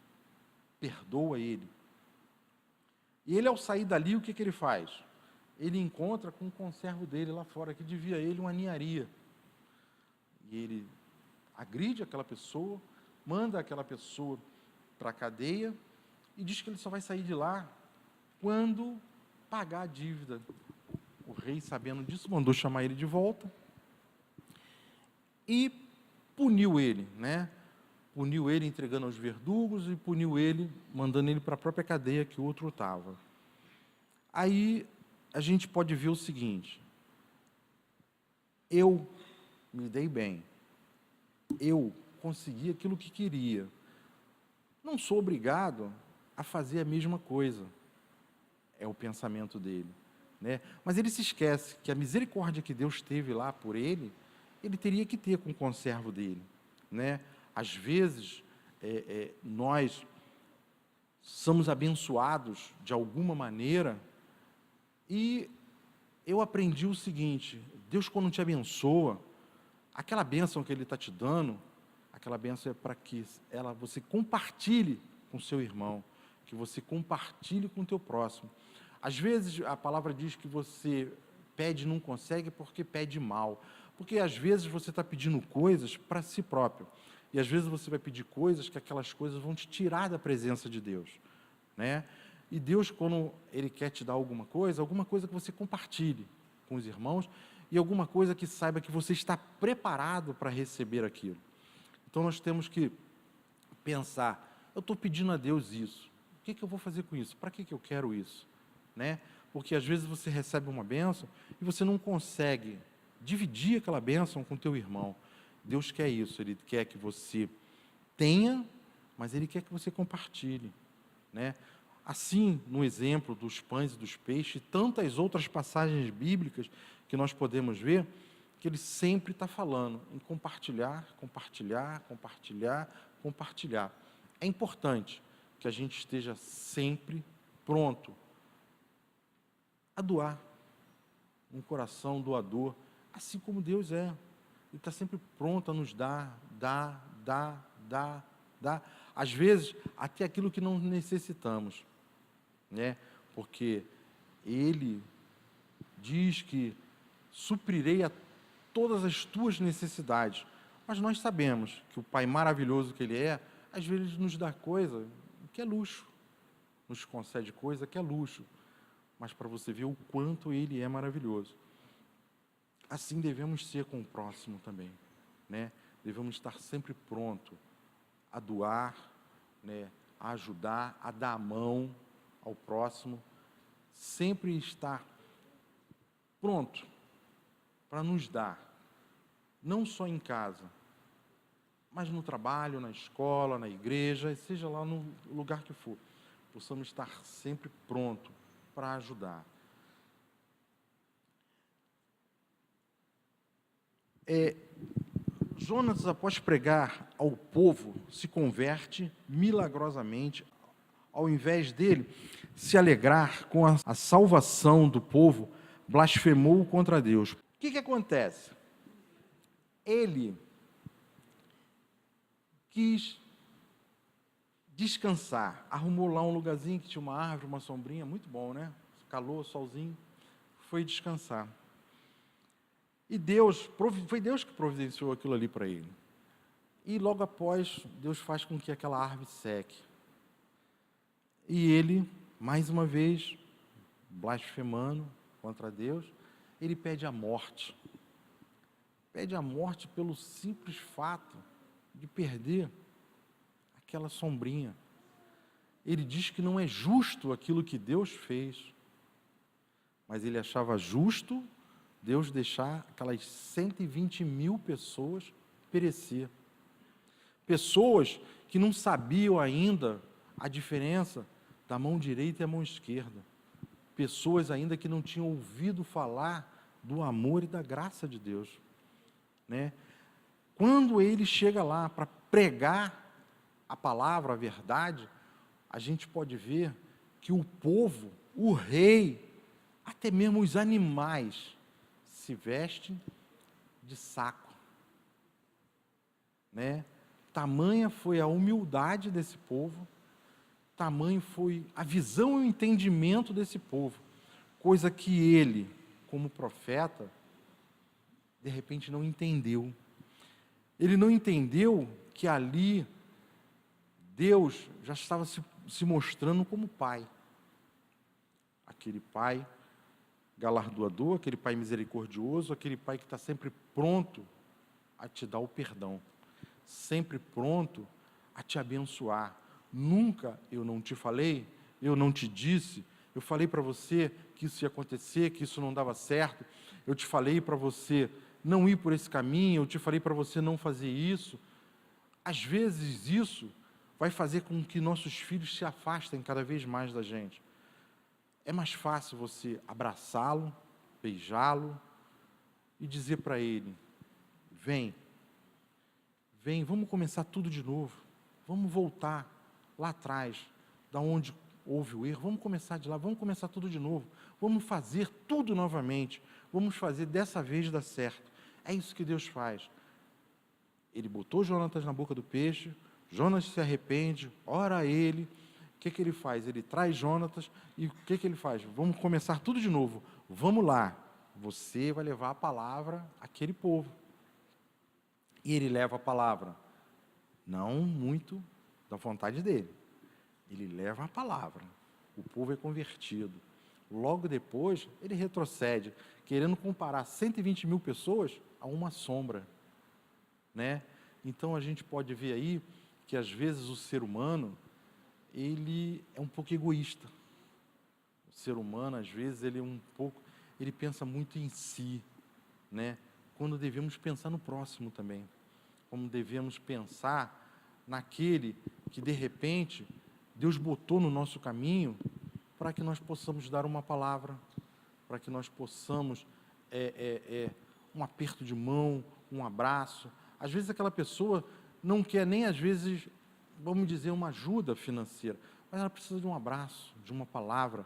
S1: perdoa ele. E ele, ao sair dali, o que ele faz? Ele encontra com um conservo dele lá fora, que devia a ele uma ninharia. E ele agride aquela pessoa, manda aquela pessoa para a cadeia e diz que ele só vai sair de lá quando pagar a dívida. O rei, sabendo disso, mandou chamar ele de volta e puniu ele, né? Puniu ele entregando aos verdugos e puniu ele mandando ele para a própria cadeia que o outro estava. Aí a gente pode ver o seguinte: eu me dei bem, eu consegui aquilo que queria, não sou obrigado a fazer a mesma coisa, é o pensamento dele, né? Mas ele se esquece que a misericórdia que Deus teve lá por ele, ele teria que ter com o conservo dele, né? Às vezes, nós somos abençoados de alguma maneira, e eu aprendi o seguinte: Deus, quando te abençoa, aquela bênção que Ele está te dando, aquela bênção é para que você compartilhe com o seu irmão, que você compartilhe com o teu próximo. Às vezes, a palavra diz que você pede e não consegue porque pede mal, porque às vezes você está pedindo coisas para si próprio, e às vezes você vai pedir coisas que aquelas coisas vão te tirar da presença de Deus, né? E Deus, quando Ele quer te dar alguma coisa que você compartilhe com os irmãos, e alguma coisa que saiba que você está preparado para receber aquilo. Então nós temos que pensar, eu estou pedindo a Deus isso, o que eu vou fazer com isso? Para que eu quero isso? Né? Porque às vezes você recebe uma bênção e você não consegue dividir aquela bênção com o teu irmão. Deus quer isso, Ele quer que você tenha, mas Ele quer que você compartilhe, né? Assim, no exemplo dos pães e dos peixes, tantas outras passagens bíblicas que nós podemos ver, que Ele sempre está falando em compartilhar, compartilhar, compartilhar, compartilhar. É importante que a gente esteja sempre pronto a doar, um coração doador, assim como Deus é. Ele está sempre pronto a nos dar. Às vezes, até aquilo que não necessitamos, né? Porque Ele diz que suprirei a todas as tuas necessidades. Mas nós sabemos que o Pai maravilhoso que Ele é, às vezes nos dá coisa que é luxo, nos concede coisa que é luxo, mas para você ver o quanto Ele é maravilhoso. Assim devemos ser com o próximo também, né? Devemos estar sempre pronto a doar, né? A ajudar, a dar a mão ao próximo, sempre estar pronto para nos dar, não só em casa, mas no trabalho, na escola, na igreja, seja lá no lugar que for, possamos estar sempre pronto para ajudar. Jonas, após pregar ao povo, se converte milagrosamente. Ao invés dele se alegrar com a salvação do povo, blasfemou contra Deus. O que acontece? Ele quis descansar, arrumou lá um lugarzinho que tinha uma árvore, uma sombrinha, muito bom, né? Calor, solzinho, foi descansar. E foi Deus que providenciou aquilo ali para ele. E logo após, Deus faz com que aquela árvore seque. E ele, mais uma vez, blasfemando contra Deus, ele pede a morte. Pede a morte pelo simples fato de perder aquela sombrinha. Ele diz que não é justo aquilo que Deus fez, mas ele achava justo Deus deixar aquelas 120.000 pessoas perecer. Pessoas que não sabiam ainda a diferença da mão direita e a mão esquerda. Pessoas ainda que não tinham ouvido falar do amor e da graça de Deus, né? Quando ele chega lá para pregar a palavra, a verdade, a gente pode ver que o povo, o rei, até mesmo os animais, se vestem de saco, né? Tamanha foi a humildade desse povo, tamanho foi a visão e o entendimento desse povo, coisa que ele, como profeta, de repente não entendeu. Ele não entendeu que ali Deus já estava se mostrando como Pai. Aquele Pai galardoador, aquele Pai misericordioso, aquele Pai que está sempre pronto a te dar o perdão, sempre pronto a te abençoar. Nunca eu não te falei, eu não te disse, eu falei para você que isso ia acontecer, que isso não dava certo, eu te falei para você não ir por esse caminho, eu te falei para você não fazer isso. Às vezes isso vai fazer com que nossos filhos se afastem cada vez mais da gente. É mais fácil você abraçá-lo, beijá-lo e dizer para ele: vem, vamos começar tudo de novo, vamos voltar lá atrás, da onde houve o erro, vamos começar de lá, vamos começar tudo de novo, vamos fazer tudo novamente, vamos fazer dessa vez dar certo. É isso que Deus faz. Ele botou Jonatas na boca do peixe, Jonas se arrepende, ora a ele. O que ele faz? Ele traz Jonatas e o que ele faz? Vamos começar tudo de novo. Vamos lá. Você vai levar a palavra àquele povo. E ele leva a palavra, não muito da vontade dele. Ele leva a palavra. O povo é convertido. Logo depois, ele retrocede, querendo comparar 120.000 pessoas a uma sombra, né? Então, a gente pode ver aí que, às vezes, o ser humano, ele é um pouco egoísta. O ser humano, às vezes, ele pensa muito em si, né? Quando devemos pensar no próximo também. Como devemos pensar naquele que, de repente, Deus botou no nosso caminho para que nós possamos dar uma palavra, para que nós possamos um aperto de mão, um abraço. Às vezes aquela pessoa não quer nem, às vezes, vamos dizer, uma ajuda financeira, mas ela precisa de um abraço, de uma palavra.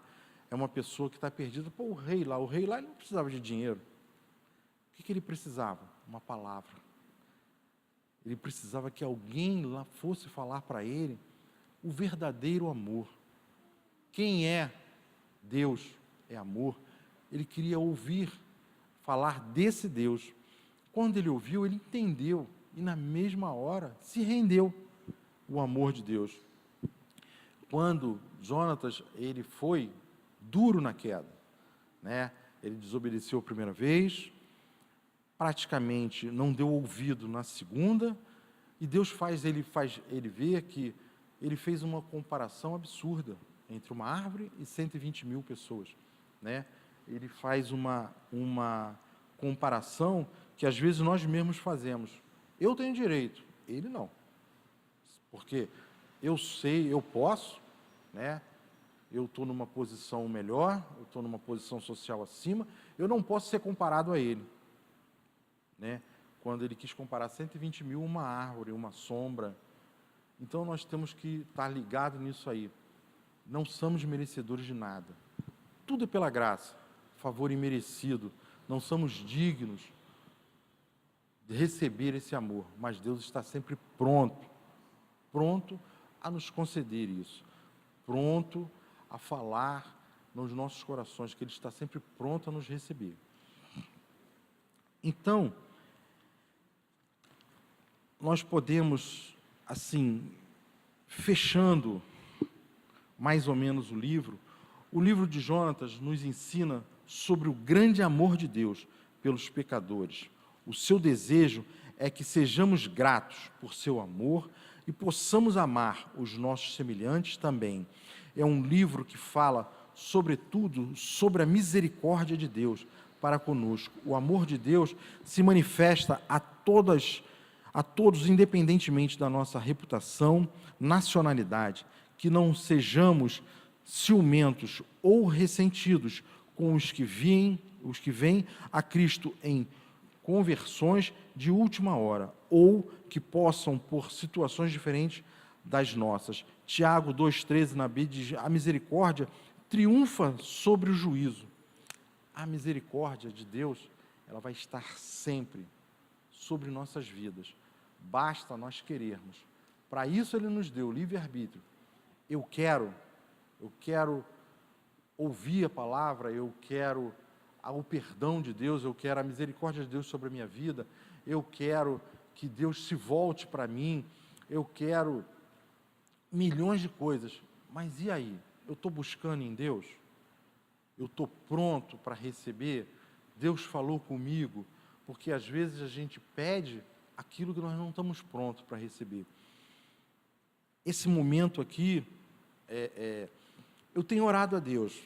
S1: É uma pessoa que está perdida. Pô, o rei lá ele não precisava de dinheiro. O que ele precisava? Uma palavra. Ele precisava que alguém lá fosse falar para ele o verdadeiro amor. Quem é Deus? É amor. Ele queria ouvir falar desse Deus. Quando ele ouviu, ele entendeu e na mesma hora se rendeu o amor de Deus. Quando Jonatas, ele foi duro na queda, né? Ele desobedeceu a primeira vez, praticamente não deu ouvido na segunda, e Deus faz ele ver que ele fez uma comparação absurda entre uma árvore e 120 mil pessoas, né? Ele faz uma comparação que às vezes nós mesmos fazemos. Eu tenho direito, ele não. Porque eu sei, eu posso, né? Eu estou numa posição melhor, eu estou numa posição social acima, eu não posso ser comparado a ele, né? Quando ele quis comparar 120 mil, uma árvore, uma sombra. Então nós temos que estar ligados nisso aí. Não somos merecedores de nada. Tudo é pela graça, favor imerecido. Não somos dignos de receber esse amor, mas Deus está sempre pronto a nos conceder isso, pronto a falar nos nossos corações, que Ele está sempre pronto a nos receber. Então, nós podemos, assim, fechando mais ou menos o livro de Jonatas nos ensina sobre o grande amor de Deus pelos pecadores. O seu desejo é que sejamos gratos por seu amor e possamos amar os nossos semelhantes também. É um livro que fala, sobretudo, sobre a misericórdia de Deus para conosco. O amor de Deus se manifesta a todos, independentemente da nossa reputação, nacionalidade, que não sejamos ciumentos ou ressentidos com os que vêm a Cristo em conversões de última hora, ou que possam, por situações diferentes das nossas. Tiago 2,13 na Bíblia diz: a misericórdia triunfa sobre o juízo. A misericórdia de Deus, ela vai estar sempre sobre nossas vidas. Basta nós querermos. Para isso Ele nos deu livre-arbítrio. Eu quero ouvir a palavra, eu quero o perdão de Deus, eu quero a misericórdia de Deus sobre a minha vida, eu quero que Deus se volte para mim, eu quero milhões de coisas, mas e aí? Eu estou buscando em Deus? Eu estou pronto para receber? Deus falou comigo? Porque às vezes a gente pede aquilo que nós não estamos prontos para receber. Esse momento aqui, eu tenho orado a Deus.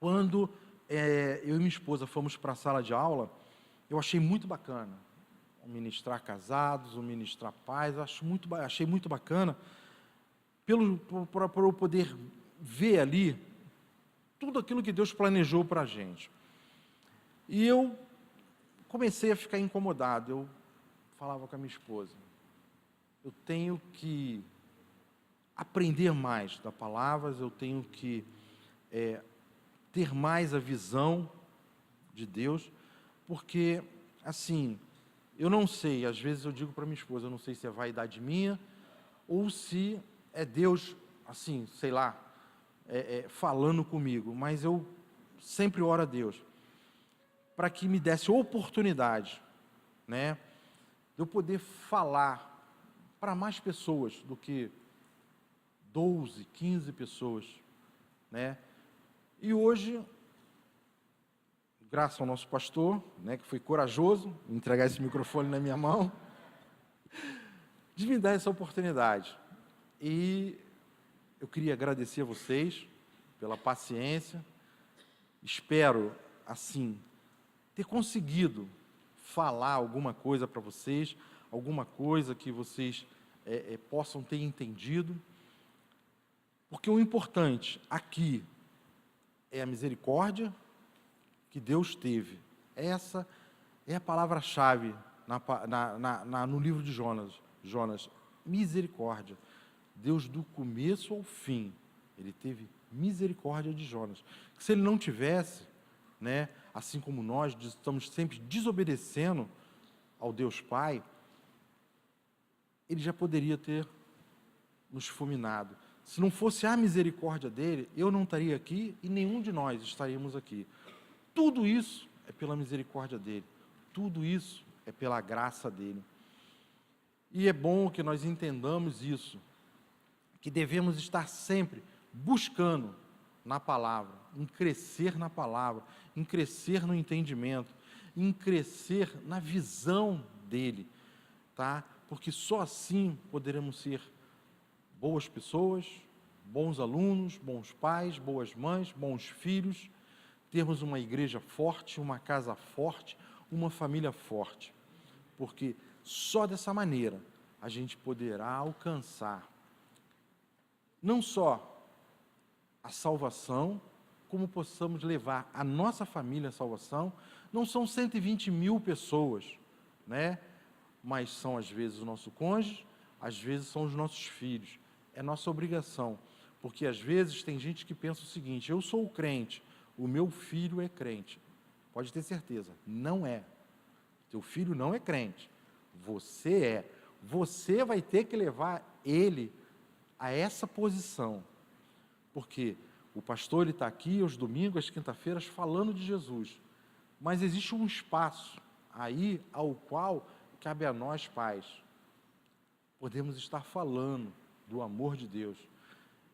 S1: Quando eu e minha esposa fomos para a sala de aula, eu achei muito bacana o ministrar casados, o ministrar pais, achei muito bacana, para eu poder ver ali tudo aquilo que Deus planejou para a gente. E eu comecei a ficar incomodado. Eu falava com a minha esposa: eu tenho que aprender mais da palavra, eu tenho que ter mais a visão de Deus, porque, assim, eu não sei, às vezes eu digo para minha esposa, eu não sei se é vaidade minha, ou se é Deus, assim, sei lá, falando comigo, mas eu sempre oro a Deus, para que me desse oportunidade, né, de eu poder falar para mais pessoas do que 12, 15 pessoas, né? E hoje, graças ao nosso pastor, né, que foi corajoso em entregar esse microfone na minha mão, de me dar essa oportunidade. E eu queria agradecer a vocês pela paciência. Espero, assim, ter conseguido falar alguma coisa para vocês, alguma coisa que vocês possam ter entendido. Porque o importante aqui é a misericórdia que Deus teve. Essa é a palavra-chave no livro de Jonas. Misericórdia. Deus, do começo ao fim, ele teve misericórdia de Jonas. Que se ele não tivesse, né, assim como nós estamos sempre desobedecendo ao Deus Pai, ele já poderia ter nos fulminado. Se não fosse a misericórdia dele, eu não estaria aqui e nenhum de nós estaríamos aqui. Tudo isso é pela misericórdia dele. Tudo isso é pela graça dele. E é bom que nós entendamos isso, que devemos estar sempre buscando na palavra, em crescer na palavra, em crescer no entendimento, em crescer na visão dele, tá? Porque só assim poderemos ser boas pessoas, bons alunos, bons pais, boas mães, bons filhos, termos uma igreja forte, uma casa forte, uma família forte. Porque só dessa maneira a gente poderá alcançar não só a salvação, como possamos levar a nossa família à salvação. Não são 120 mil pessoas, né? Mas são às vezes o nosso cônjuge, às vezes são os nossos filhos. É nossa obrigação, porque às vezes tem gente que pensa o seguinte: eu sou crente, o meu filho é crente. Pode ter certeza, não é. Teu filho não é crente, você é. Você vai ter que levar ele a essa posição, porque o pastor está aqui aos domingos, às quinta-feiras, falando de Jesus, mas existe um espaço aí ao qual cabe a nós, pais, podemos estar falando do amor de Deus.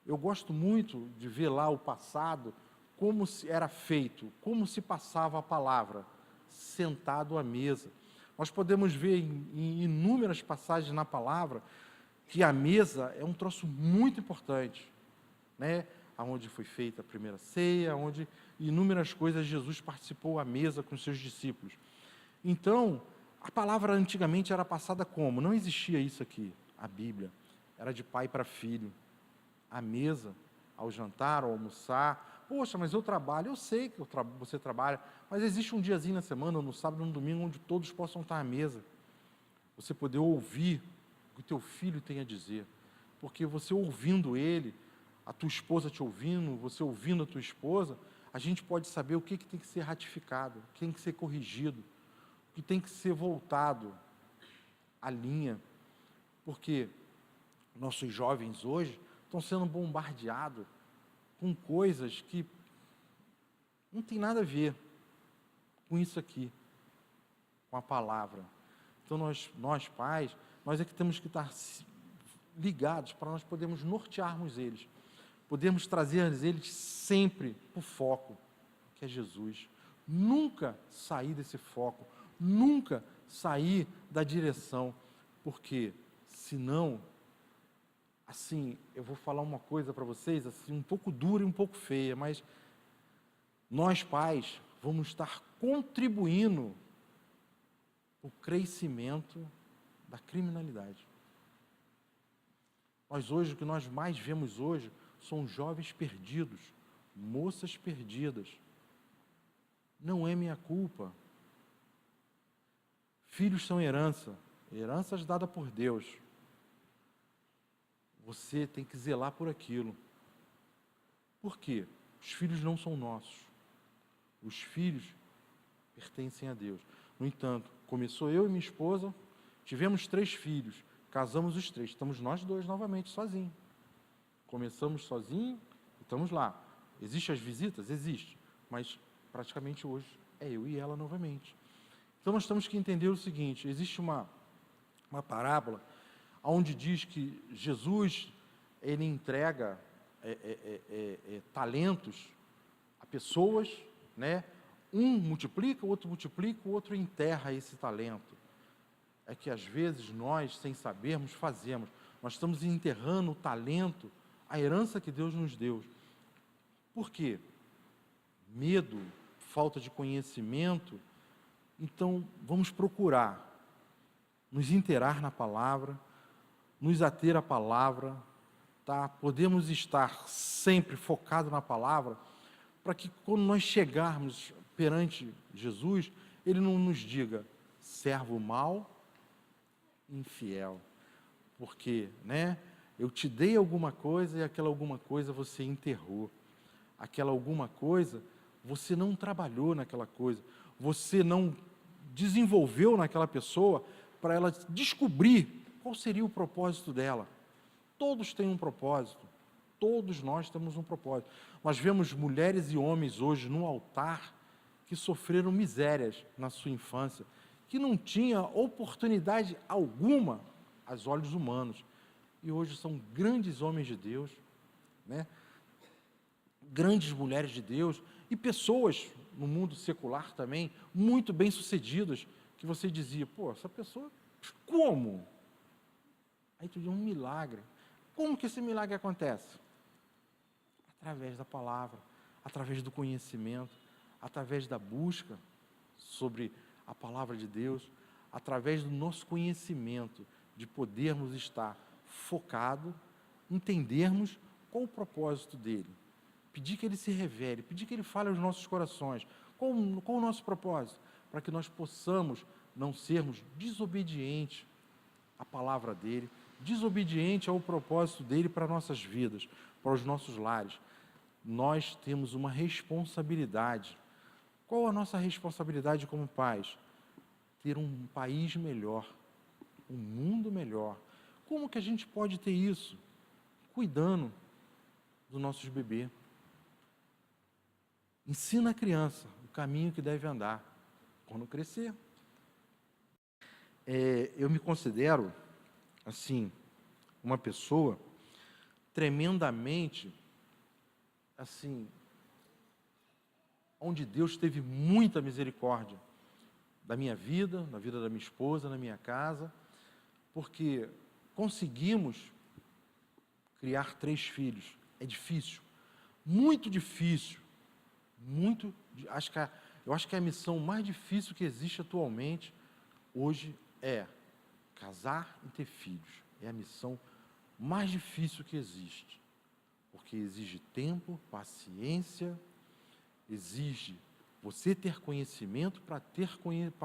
S1: Eu gosto muito de ver lá o passado, como se era feito, como se passava a palavra, sentado à mesa. Nós podemos ver em inúmeras passagens na palavra que a mesa é um troço muito importante, né? Onde foi feita a primeira ceia, onde inúmeras coisas Jesus participou à mesa com os seus discípulos. Então, a palavra antigamente era passada como? Não existia isso aqui, a Bíblia. Era de pai para filho. A mesa, ao jantar, ao almoçar. Poxa, mas eu trabalho. Eu sei que você trabalha, mas existe um diazinho na semana, ou no sábado, ou no domingo, onde todos possam estar à mesa. Você poder ouvir o que o teu filho tem a dizer. Porque você ouvindo ele, a tua esposa te ouvindo, você ouvindo a tua esposa, a gente pode saber o que tem que ser ratificado, o que tem que ser corrigido, o que tem que ser voltado à linha. Porque nossos jovens hoje estão sendo bombardeados com coisas que não tem nada a ver com isso aqui, com a palavra. Então nós pais, nós é que temos que estar ligados para nós podermos nortearmos eles, podermos trazer eles sempre para o foco, que é Jesus. Nunca sair desse foco, nunca sair da direção, porque senão, assim, eu vou falar uma coisa para vocês, assim, um pouco dura e um pouco feia, mas nós pais vamos estar contribuindo para o crescimento da criminalidade. Nós hoje, o que nós mais vemos hoje, são jovens perdidos, moças perdidas. Não é minha culpa. Filhos são heranças dadas por Deus. Você tem que zelar por aquilo. Por quê? Os filhos não são nossos. Os filhos pertencem a Deus. No entanto, começou eu e minha esposa, tivemos 3 filhos, casamos os 3, estamos nós 2 novamente, sozinhos. Começamos sozinhos, estamos lá. Existem as visitas? Existe, mas praticamente hoje é eu e ela novamente. Então nós temos que entender o seguinte: existe uma parábola onde diz que Jesus, ele entrega talentos a pessoas, né? Um multiplica, o outro enterra esse talento. É que às vezes nós, sem sabermos, fazemos. Nós estamos enterrando o talento, a herança que Deus nos deu. Por quê? Medo, falta de conhecimento. Então, vamos procurar nos inteirar na palavra, nos ater à palavra, tá? Podemos estar sempre focados na palavra, para que quando nós chegarmos perante Jesus, Ele não nos diga, servo mau, infiel. Porque, né, Eu te dei alguma coisa e aquela alguma coisa você enterrou. Aquela alguma coisa, você não trabalhou naquela coisa. Você não desenvolveu naquela pessoa para ela descobrir qual seria o propósito dela. Todos têm um propósito. Todos nós temos um propósito. Nós vemos mulheres e homens hoje no altar que sofreram misérias na sua infância, que não tinha oportunidade alguma aos olhos humanos. E hoje são grandes homens de Deus, né? Grandes mulheres de Deus e pessoas no mundo secular também, muito bem-sucedidas, que você dizia, pô, essa pessoa, como? Aí tu diz, um milagre. Como que esse milagre acontece? Através da palavra, através do conhecimento, através da busca sobre a palavra de Deus, através do nosso conhecimento, de podermos estar focado, entendermos qual o propósito dele, pedir que ele se revele, pedir que ele fale aos nossos corações, qual o nosso propósito, para que nós possamos não sermos desobedientes à palavra dele, desobedientes ao propósito dele para nossas vidas, para os nossos lares. Nós temos uma responsabilidade. Qual a nossa responsabilidade como pais? Ter um país melhor, um mundo melhor. Como que a gente pode ter isso? Cuidando dos nossos bebês. Ensina a criança o caminho que deve andar quando crescer. Eu me considero, assim, uma pessoa tremendamente, assim, onde Deus teve muita misericórdia da minha vida, da vida da minha esposa, na minha casa, porque conseguimos criar 3 filhos. É difícil, muito difícil, eu acho que a missão mais difícil que existe atualmente, hoje, é casar e ter filhos. É a missão mais difícil que existe, porque exige tempo, paciência, exige você ter conhecimento para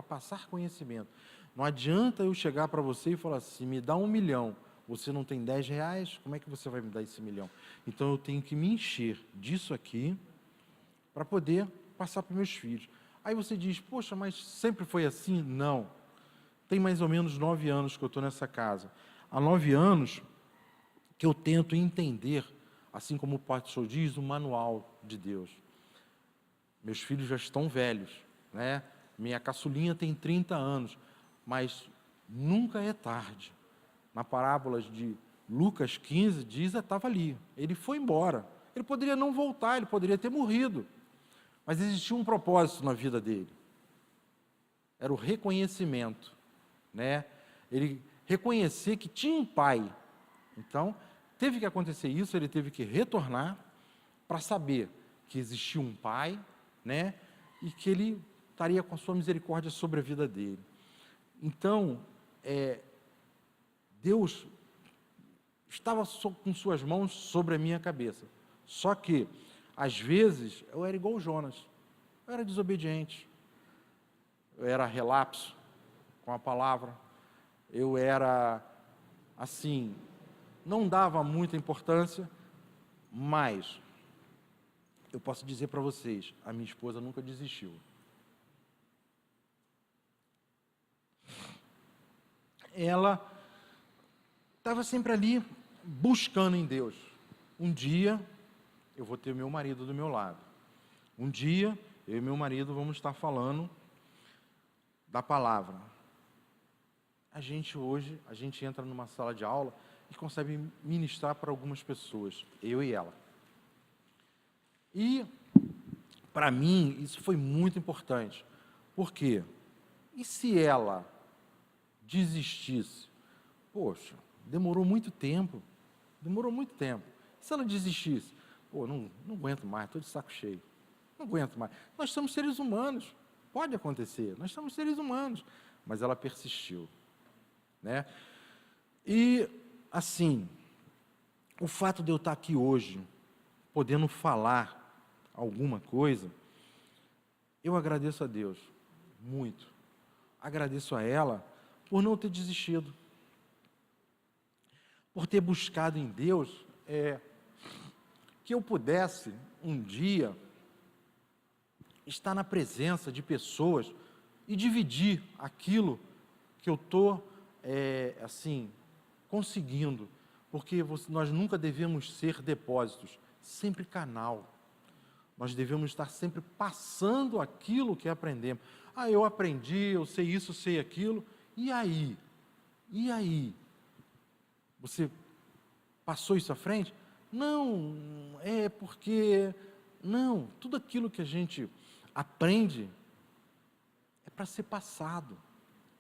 S1: passar conhecimento. Não adianta eu chegar para você e falar assim, me dá 1 milhão, você não tem 10 reais, como é que você vai me dar esse 1 milhão? Então eu tenho que me encher disso aqui para poder passar para os meus filhos. Aí você diz, poxa, mas sempre foi assim? Não. Tem mais ou menos 9 anos que eu estou nessa casa. Há 9 anos que eu tento entender, assim como o pastor diz, o manual de Deus. Meus filhos já estão velhos, né? Minha caçulinha tem 30 anos, mas nunca é tarde. Na parábola de Lucas 15, diz, estava ali. Ele foi embora. Ele poderia não voltar, ele poderia ter morrido. Mas existia um propósito na vida dele. Era o reconhecimento, né? Ele reconhecer que tinha um pai. Então, teve que acontecer isso, ele teve que retornar para saber que existia um pai, né? E que ele estaria com a sua misericórdia sobre a vida dele. Então, Deus estava com suas mãos sobre a minha cabeça. Só que, às vezes, eu era igual o Jonas. Eu era desobediente. Eu era relapso com a palavra. Eu era, assim, não dava muita importância, mas eu posso dizer para vocês, a minha esposa nunca desistiu. Ela estava sempre ali, buscando em Deus. Um dia, eu vou ter meu marido do meu lado. Um dia, eu e meu marido vamos estar falando da palavra. A gente entra numa sala de aula e consegue ministrar para algumas pessoas, eu e ela. E, para mim, isso foi muito importante. Por quê? E se ela desistisse? Poxa, demorou muito tempo. Se ela desistisse? Pô, não aguento mais, estou de saco cheio. Não aguento mais. Nós somos seres humanos. Pode acontecer, nós somos seres humanos. Mas ela persistiu, né? E, assim, o fato de eu estar aqui hoje, podendo falar alguma coisa, eu agradeço a Deus, muito. Agradeço a ela por não ter desistido. por ter buscado em Deus, que eu pudesse, um dia, estar na presença de pessoas e dividir aquilo que eu estou, conseguindo, porque nós nunca devemos ser depósitos, sempre canal. Nós devemos estar sempre passando aquilo que aprendemos. Eu aprendi, eu sei isso, sei aquilo, e aí? E aí? Você passou isso à frente? Não, Não, tudo aquilo que a gente aprende é para ser passado,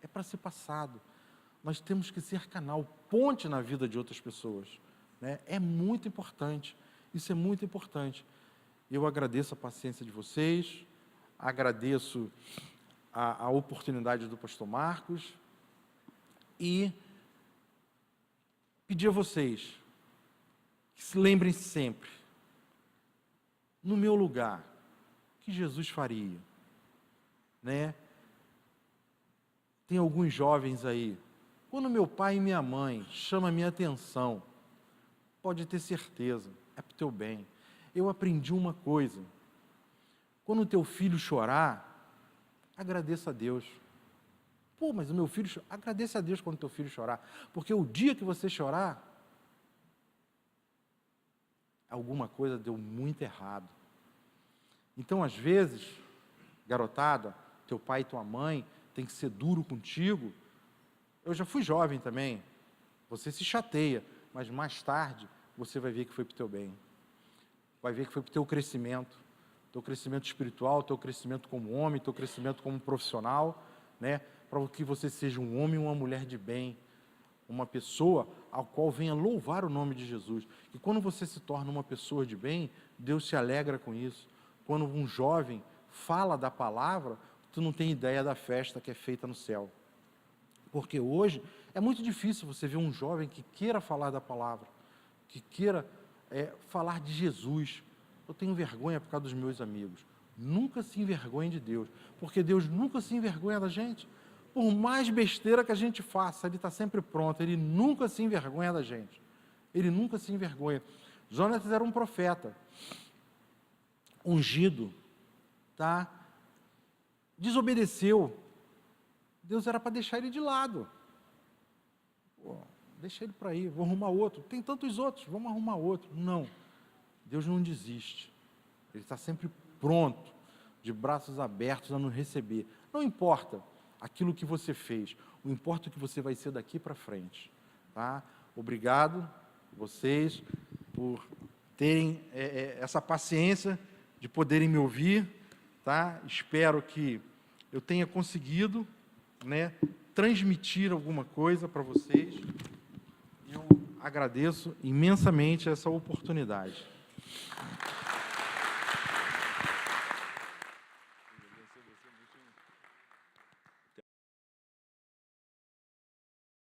S1: é para ser passado. Nós temos que ser canal, ponte na vida de outras pessoas, né? É muito importante, isso é muito importante. Eu agradeço a paciência de vocês, agradeço a oportunidade do pastor Marcos e pedir a vocês que se lembrem sempre, no meu lugar, o que Jesus faria, né? Tem alguns jovens aí, quando meu pai e minha mãe chamam a minha atenção, pode ter certeza, é para o teu bem. Eu aprendi uma coisa, quando o teu filho chorar, agradeça a Deus. Mas o meu filho, agradeça a Deus quando o teu filho chorar, porque o dia que você chorar, alguma coisa deu muito errado. Então, às vezes, garotada, teu pai e tua mãe tem que ser duro contigo. Eu já fui jovem também, você se chateia, mas mais tarde você vai ver que foi para o teu bem. Vai ver que foi para o teu crescimento espiritual, teu crescimento como homem, teu crescimento como profissional, né? Para que você seja um homem e uma mulher de bem, uma pessoa ao qual venha louvar o nome de Jesus. E quando você se torna uma pessoa de bem, Deus se alegra com isso. Quando um jovem fala da palavra, tu não tem ideia da festa que é feita no céu. Porque hoje é muito difícil você ver um jovem que queira falar da palavra, que queira falar de Jesus. Eu tenho vergonha por causa dos meus amigos. Nunca se envergonhe de Deus, porque Deus nunca se envergonha da gente. Por mais besteira que a gente faça, Ele está sempre pronto, Ele nunca se envergonha da gente. Ele nunca se envergonha. Jonatas era um profeta, ungido, tá? Desobedeceu. Deus era para deixar ele de lado. Deixa ele para aí, vou arrumar outro. Tem tantos outros, vamos arrumar outro. Não, Deus não desiste. Ele está sempre pronto, de braços abertos a nos receber. Não importa aquilo que você fez, o importa é que você vai ser daqui para frente. Tá? Obrigado, vocês, por terem essa paciência de poderem me ouvir. Tá? Espero que eu tenha conseguido, né, transmitir alguma coisa para vocês. Eu agradeço imensamente essa oportunidade.